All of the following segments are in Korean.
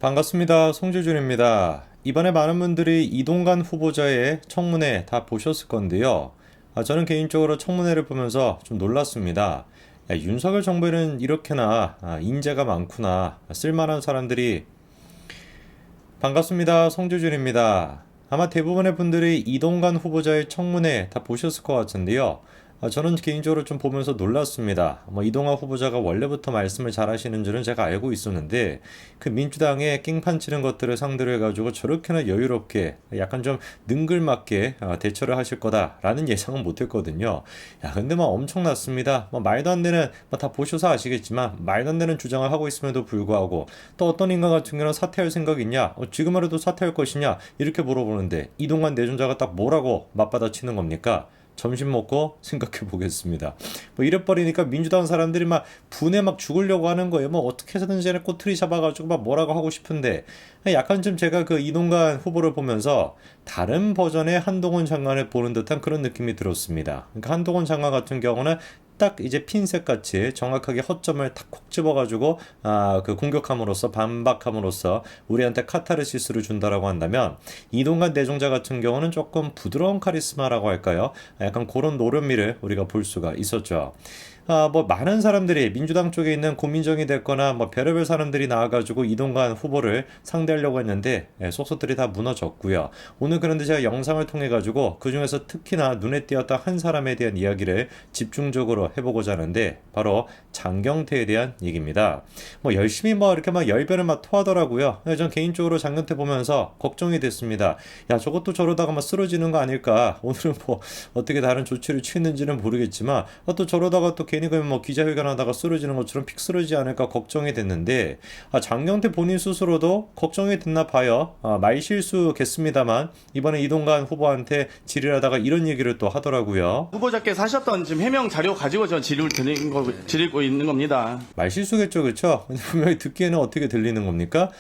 반갑습니다. 송주준입니다. 이번에 많은 분들이 이동관 후보자의 청문회 다 보셨을 건데요. 저는 개인적으로 청문회를 보면서 좀 놀랐습니다. 윤석열 정부에는 이렇게나 인재가 많구나. 쓸만한 사람들이. 반갑습니다. 송주준입니다. 아마 대부분의 분들이 이동관 후보자의 청문회 다 보셨을 것 같은데요. 저는 개인적으로 좀 보면서 놀랐습니다. 이동관 후보자가 원래부터 말씀을 잘 하시는 줄은 제가 알고 있었는데, 그 민주당의 깽판 치는 것들을 상대로 해가지고 저렇게나 여유롭게 약간 좀 능글맞게 대처를 하실 거다라는 예상은 못했거든요. 근데 엄청났습니다. 말도 안 되는, 다 보셔서 아시겠지만, 말도 안 되는 주장을 하고 있음에도 불구하고, 또 어떤 인간 같은 경우는 사퇴할 생각 있냐? 지금이라도 사퇴할 것이냐? 이렇게 물어보는데, 이동관 내정자가 딱 뭐라고 맞받아치는 겁니까? 점심 먹고 생각해 보겠습니다. 이래버리니까 민주당 사람들이 막 분에 막 죽으려고 하는 거예요. 어떻게 해서든지 꼬투리 잡아가지고 막 뭐라고 하고 싶은데, 약간 좀 제가 그 이동관 후보를 보면서 다른 버전의 한동훈 장관을 보는 듯한 그런 느낌이 들었습니다. 그러니까 한동훈 장관 같은 경우는 딱 이제 핀셋 같이 정확하게 허점을 탁 콕 집어가지고 그 공격함으로써 반박함으로써 우리한테 카타르시스를 준다라고 한다면, 이동관 내정자 같은 경우는 조금 부드러운 카리스마라고 할까요? 약간 그런 노련미를 우리가 볼 수가 있었죠. 많은 사람들이 민주당 쪽에 있는 고민정이 됐거나 별의별 사람들이 나와가지고 이동관 후보를 상대하려고 했는데, 속속들이 다 무너졌고요. 오늘 그런데 제가 영상을 통해 가지고 그 중에서 특히나 눈에 띄었던 한 사람에 대한 이야기를 집중적으로 해보고자 하는데, 바로 장경태에 대한 얘기입니다. 열심히 이렇게 열변을 토하더라고요. 전 개인적으로 장경태 보면서 걱정이 됐습니다. 저것도 저러다가 쓰러지는 거 아닐까. 오늘은 어떻게 다른 조치를 취했는지는 모르겠지만, 또 저러다가 또 괜히 그러면 기자회견 하다가 쓰러지는 것처럼 픽 쓰러지지 않을까 걱정이 됐는데, 장경태 본인 스스로도 걱정이 됐나 봐요. 말실수겠습니다만 이번에 이동관 후보한테 질의를 하다가 이런 얘기를 또 하더라고요. 후보자께서 하셨던 지금 해명 자료 가지고 전 드리고 있는 겁니다. 말실수겠죠, 그렇죠? 분명히 듣기에는 어떻게 들리는 겁니까?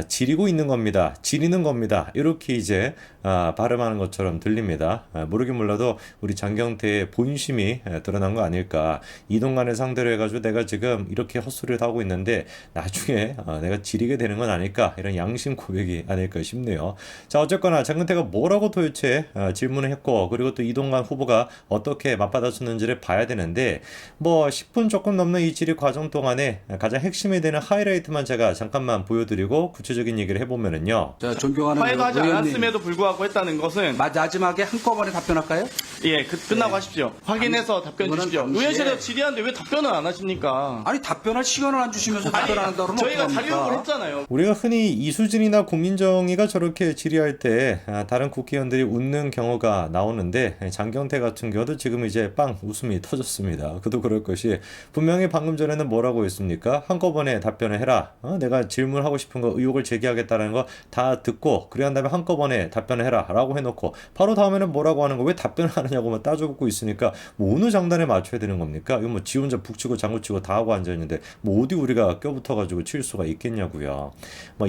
지리고 있는 겁니다. 지리는 겁니다. 이렇게 이제 발음하는 것처럼 들립니다. 모르긴 몰라도 우리 장경태의 본심이 드러난 거 아닐까. 이동관을 상대로 해가지고 내가 지금 이렇게 헛소리를 하고 있는데 나중에 내가 지리게 되는 건 아닐까, 이런 양심 고백이 아닐까 싶네요. 자, 어쨌거나 장경태가 뭐라고 도대체 질문을 했고, 그리고 또 이동관 후보가 어떻게 맞받아쳤는지를 봐야 되는데, 10분 조금 넘는 이 질의 과정 동안에 가장 핵심이 되는 하이라이트만 제가 잠깐만 보여드리고 구체적인 얘기를 해보면은요. 자, 존경하는 화해도 하지 의원님. 않았음에도 불구하고 했다는 것은 마지막에 한꺼번에 답변할까요? 예, 끝나고 하십시오. 확인해서 답변 그거는 주십시오. 당시에- 의원실에서 질의하는데 왜 답변을 안 하십니까? 아니 답변할 시간을 안 주시면서 답변 안 한다고 그러면 저희가 자료 요구를 어떡합니까? 했잖아요. 우리가 흔히 이수진이나 고민정이가 저렇게 질의할 때 다른 국회의원들이 웃는 경우가 나오는데, 장경태 같은 경우도 지금 이제 빵 웃음이 터졌습니다. 그도 그럴 것이, 분명히 방금 전에는 뭐라고 했습니까? 한꺼번에 답변을 해라. 내가 질문하고 싶은 거, 의혹을 제기하겠다는 거 다 듣고 그래 한 다음에 한꺼번에 답변을 해라 라고 해놓고, 바로 다음에는 뭐라고 하는 거, 왜 답변을 하느냐고 따져보고 있으니까 어느 장단에 맞춰야 되는 겁니까? 이거 지 혼자 북치고 장구치고 다 하고 앉아있는데 어디 우리가 껴붙어가지고 칠 수가 있겠냐고요.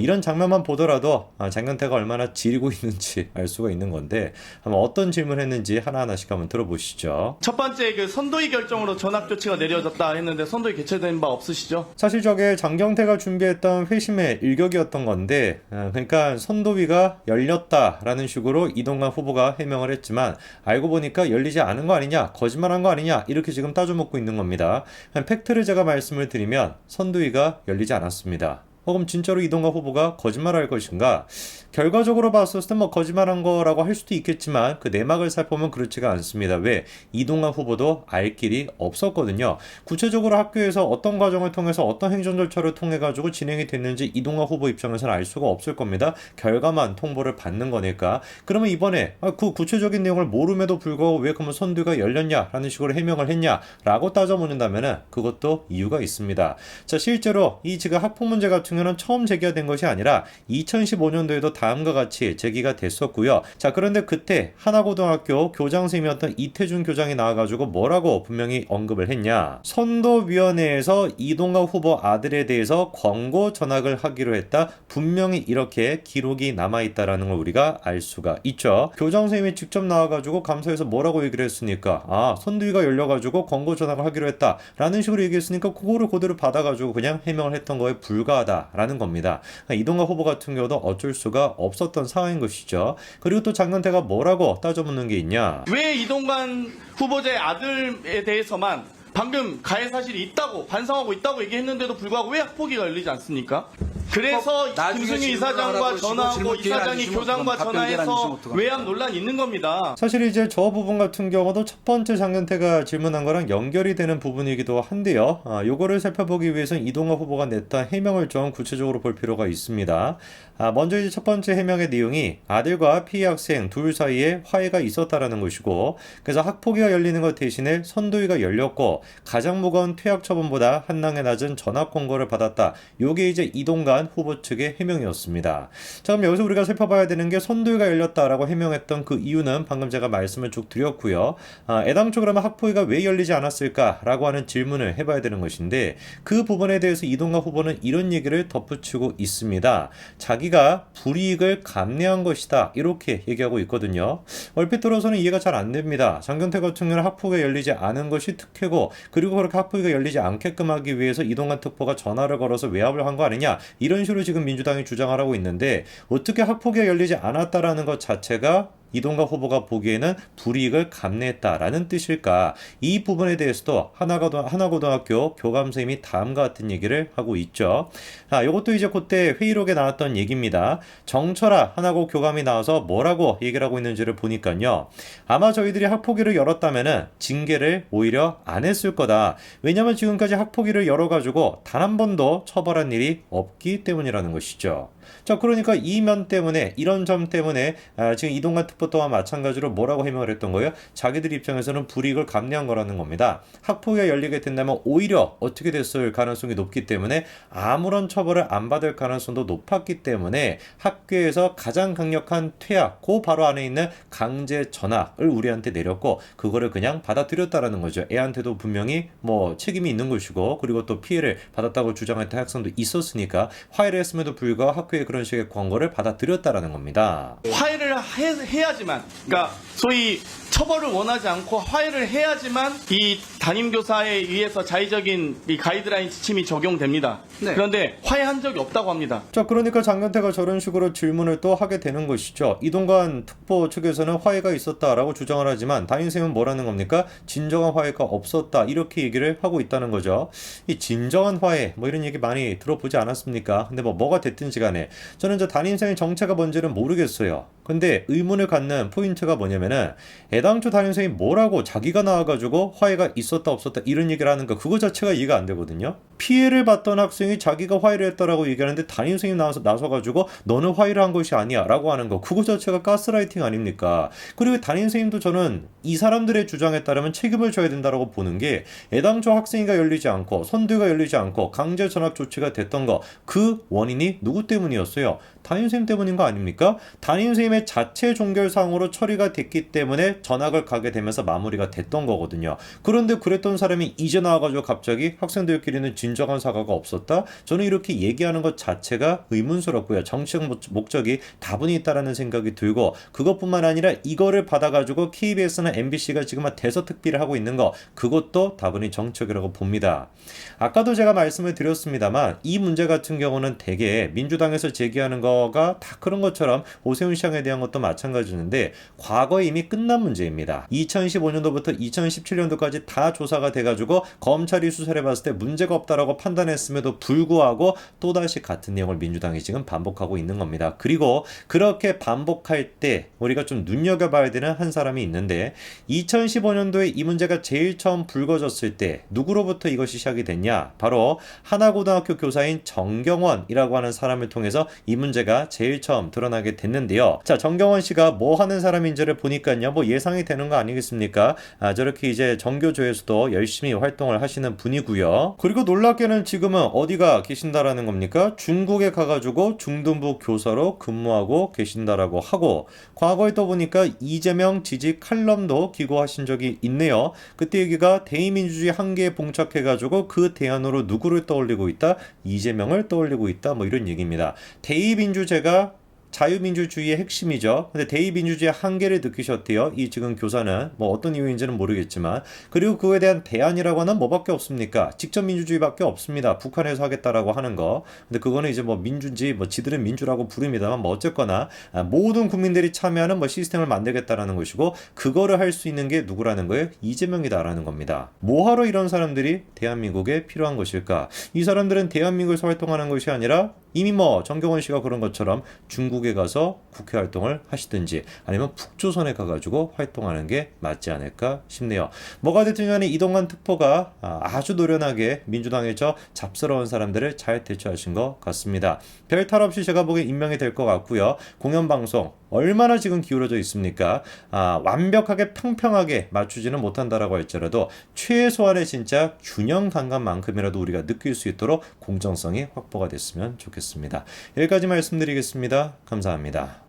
이런 장면만 보더라도 장경태가 얼마나 지리고 있는지 알 수가 있는 건데, 한번 어떤 질문을 했는지 하나하나씩 한번 들어보시죠. 첫 번째 그 선도위 결정으로 전학 조치가 내려졌다 했는데 선도위 개최된 바 없으시죠? 사실 저게 장경태가 준비했던 회심의 일격이었던 건데, 그러니까 선도위가 열렸다라는 식으로 이동관 후보가 해명을 했지만, 알고 보니까 열리지 않은 거 아니냐, 거짓말한 거 아니냐, 이렇게 지금 따져먹고 있는 겁니다. 팩트를 제가 말씀을 드리면 선도위가 열리지 않았습니다. 그럼 진짜로 이동관 후보가 거짓말할 것인가? 결과적으로 봤을 때 거짓말한 거라고 할 수도 있겠지만, 그 내막을 살펴보면 그렇지가 않습니다. 왜? 이동관 후보도 알 길이 없었거든요. 구체적으로 학교에서 어떤 과정을 통해서 어떤 행정 절차를 통해 가지고 진행이 됐는지 이동관 후보 입장에서는 알 수가 없을 겁니다. 결과만 통보를 받는 거니까. 그러면 이번에 그 구체적인 내용을 모름에도 불구하고 왜 그러면 선두가 열렸냐라는 식으로 해명을 했냐라고 따져보는다면은 그것도 이유가 있습니다. 자, 실제로 이 지금 학폭 문제 같은 경우는 처음 제기가 된 것이 아니라 2015년도에도 다음과 같이 제기가 됐었고요. 자, 그런데 그때 하나고등학교 교장선생님이었던 이태준 교장이 나와가지고 뭐라고 분명히 언급을 했냐. 선도위원회에서 이동관 후보 아들에 대해서 권고 전학을 하기로 했다. 분명히 이렇게 기록이 남아있다라는 걸 우리가 알 수가 있죠. 교장선생님이 직접 나와가지고 감사에서 뭐라고 얘기를 했으니까, 선도위가 열려가지고 권고 전학을 하기로 했다 라는 식으로 얘기했으니까 그거를 그대로 받아가지고 그냥 해명을 했던 거에 불과하다 있다라는 겁니다. 이동관 후보 같은 경우도 어쩔 수가 없었던 상황인 것이죠. 그리고 또 장경태가 뭐라고 따져묻는 게 있냐? 왜 이동관 후보자의 아들에 대해서만 방금 가해 사실이 있다고 반성하고 있다고 얘기했는데도 불구하고 왜 학폭위가 열리지 않습니까? 그래서 나중에 김승희 질문을 이사장과 하라고 전화하고 질문 기회를 안 이사장이 주시면 교장과 답변 기회를 안 주시면 전화해서 어떡합니까? 외압 논란이 있는 겁니다. 사실 이제 저 부분 같은 경우도 첫 번째 장경태가 질문한 거랑 연결이 되는 부분이기도 한데요. 요거를 살펴보기 위해서는 이동관 후보가 냈던 해명을 좀 구체적으로 볼 필요가 있습니다. 먼저 이제 첫 번째 해명의 내용이 아들과 피해 학생 둘 사이에 화해가 있었다라는 것이고, 그래서 학폭위가 열리는 것 대신에 선도위가 열렸고 가장 무거운 퇴학 처분보다 한량의 낮은 전학 권고를 받았다. 요게 이제 이동관 후보 측의 해명이었습니다. 자, 그럼 여기서 우리가 살펴봐야 되는 게 선도위가 열렸다라고 해명했던 그 이유는 방금 제가 말씀을 쭉 드렸고요. 애당초 그러면 학폭위가 왜 열리지 않았을까라고 하는 질문을 해봐야 되는 것인데, 그 부분에 대해서 이동관 후보는 이런 얘기를 덧붙이고 있습니다. 자기가 불이익을 감내한 것이다, 이렇게 얘기하고 있거든요. 얼핏 들어서는 이해가 잘 안 됩니다. 장경태 같은 경우는 학폭위가 열리지 않은 것이 특혜고, 그리고 그렇게 학폭위가 열리지 않게끔 하기 위해서 이동관 특보가 전화를 걸어서 외압을 한 거 아니냐, 이런 식으로 지금 민주당이 주장을 하고 있는데, 어떻게 학폭위가 열리지 않았다라는 것 자체가 이동관 후보가 보기에는 불이익을 감내했다라는 뜻일까? 이 부분에 대해서도 하나고등학교 교감선생님이 다음과 같은 얘기를 하고 있죠. 이것도 이제 그때 회의록에 나왔던 얘기입니다. 정철아 하나고 교감이 나와서 뭐라고 얘기를 하고 있는지를 보니까요. 아마 저희들이 학폭위를 열었다면은 징계를 오히려 안 했을 거다. 왜냐면 지금까지 학폭위를 열어가지고 단 한 번도 처벌한 일이 없기 때문이라는 것이죠. 자, 그러니까 이 면 때문에, 이런 점 때문에 지금 이동관 특보 또한 마찬가지로 뭐라고 해명을 했던 거예요? 자기들 입장에서는 불이익을 감내한 거라는 겁니다. 학폭위가 열리게 된다면 오히려 어떻게 됐을 가능성이 높기 때문에 아무런 처벌을 안 받을 가능성도 높았기 때문에 학교에서 가장 강력한 퇴학, 그 바로 안에 있는 강제 전학을 우리한테 내렸고, 그거를 그냥 받아들였다라는 거죠. 애한테도 분명히 뭐 책임이 있는 것이고, 그리고 또 피해를 받았다고 주장했던 학생도 있었으니까 화해를 했음에도 불구하고 학교에 그런 식의 권고를 받아들였다라는 겁니다. 화해를 해야지만, 그러니까 소위 처벌을 원하지 않고 화해를 해야지만 이 담임교사에 의해서 자의적인 이 가이드라인 지침이 적용됩니다. 네. 그런데 화해한 적이 없다고 합니다. 자, 그러니까 장경태가 저런 식으로 질문을 또 하게 되는 것이죠. 이동관 특보 측에서는 화해가 있었다라고 주장을 하지만 담임선생님은 뭐라는 겁니까? 진정한 화해가 없었다, 이렇게 얘기를 하고 있다는 거죠. 이 진정한 화해, 뭐 이런 얘기 많이 들어보지 않았습니까? 근데 뭐가 됐든지 간에 저는 저 담임선생님 정체가 뭔지는 모르겠어요. 근데 의문을 갖는 포인트가 뭐냐면은, 애당초 담임선생님이 뭐라고 자기가 나와가지고 화해가 있었다 없었다 이런 얘기를 하는가, 그거 자체가 이해가 안 되거든요. 피해를 받던 학생이 자기가 화해를 했다라고 얘기하는데 담임선생님 나서가지고 너는 화해를 한 것이 아니야 라고 하는 거, 그거 자체가 가스라이팅 아닙니까? 그리고 담임선생님도 저는 이 사람들의 주장에 따르면 책임을 져야 된다라고 보는 게, 애당초 학생회가 열리지 않고 선도위가 열리지 않고 강제 전학 조치가 됐던 거, 그 원인이 누구 때문이었어요? 담임선생님 때문인 거 아닙니까? 담임선생님의 자체 종결사항으로 처리가 됐기 때문에 전학을 가게 되면서 마무리가 됐던 거거든요. 그런데 그랬던 사람이 이제 나와가지고 갑자기 학생들끼리는 진정한 사과가 없었다? 저는 이렇게 얘기하는 것 자체가 의문스럽고요. 정치적 목적이 다분히 있다라는 생각이 들고, 그것뿐만 아니라 이거를 받아가지고 KBS나 MBC가 지금 대서특필을 하고 있는 거, 그것도 다분히 정치적이라고 봅니다. 아까도 제가 말씀을 드렸습니다만, 이 문제 같은 경우는 대개 민주당에서 제기하는 거가 다 그런 것처럼 오세훈 시장에 대한 것도 마찬가지인데, 과거에 이미 끝난 문제입니다. 2015년도부터 2017년도까지 다 조사가 돼가지고 검찰이 수사를 해봤을 때 문제가 없다라고 판단했음에도 불구하고 또다시 같은 내용을 민주당이 지금 반복하고 있는 겁니다. 그리고 그렇게 반복할 때 우리가 좀 눈여겨봐야 되는 한 사람이 있는데, 2015년도에 이 문제가 제일 처음 불거졌을 때 누구로부터 이것이 시작이 됐냐? 바로 하나고등학교 교사인 정경원이라고 하는 사람을 통해서 이 문제가 제일 처음 드러나게 됐는데요. 자, 정경원 씨가 뭐 하는 사람인지를 보니까요, 뭐 예상이 되는 거 아니겠습니까? 저렇게 이제 정교조에서도 열심히 활동을 하시는 분이고요. 그리고 놀랍게는 지금은 어디가 계신다라는 겁니까? 중국에 가가지고 중등부 교사로 근무하고 계신다라고 하고, 과거에 또 보니까 이재명 지지 칼럼도 기고하신 적이 있네요. 그때 여기가 대의민주주의 한계에 봉착해가지고 그 대안으로 누구를 떠올리고 있다? 이재명을 떠올리고 있다, 뭐 이런 얘기입니다. 대의민주제가 자유민주주의의 핵심이죠. 근데 대의민주주의의 한계를 느끼셨대요. 이 지금 교사는 뭐 어떤 이유인지는 모르겠지만, 그리고 그거에 대한 대안이라고 하는 뭐밖에 없습니까? 직접 민주주의밖에 없습니다. 북한에서 하겠다라고 하는 거. 근데 그거는 이제 뭐 민주인지 뭐 지들은 민주라고 부릅니다만 뭐 어쨌거나 모든 국민들이 참여하는 뭐 시스템을 만들겠다라는 것이고, 그거를 할 수 있는 게 누구라는 거예요? 이재명이다라는 겁니다. 뭐하러 이런 사람들이 대한민국에 필요한 것일까? 이 사람들은 대한민국에서 활동하는 것이 아니라 이미 뭐 정경원 씨가 그런 것처럼 중국에 가서 국회 활동을 하시든지 아니면 북조선에 가가지고 활동하는 게 맞지 않을까 싶네요. 뭐가 됐든 간에 이동관 특보가 아주 노련하게 민주당의 저 잡스러운 사람들을 잘 대처하신 것 같습니다. 별 탈 없이 제가 보기엔 임명이 될 것 같고요. 공영방송 얼마나 지금 기울어져 있습니까? 완벽하게 평평하게 맞추지는 못한다라고 할지라도 최소한의 진짜 균형 감각만큼이라도 우리가 느낄 수 있도록 공정성이 확보가 됐으면 좋겠습니다. 여기까지 말씀드리겠습니다. 감사합니다.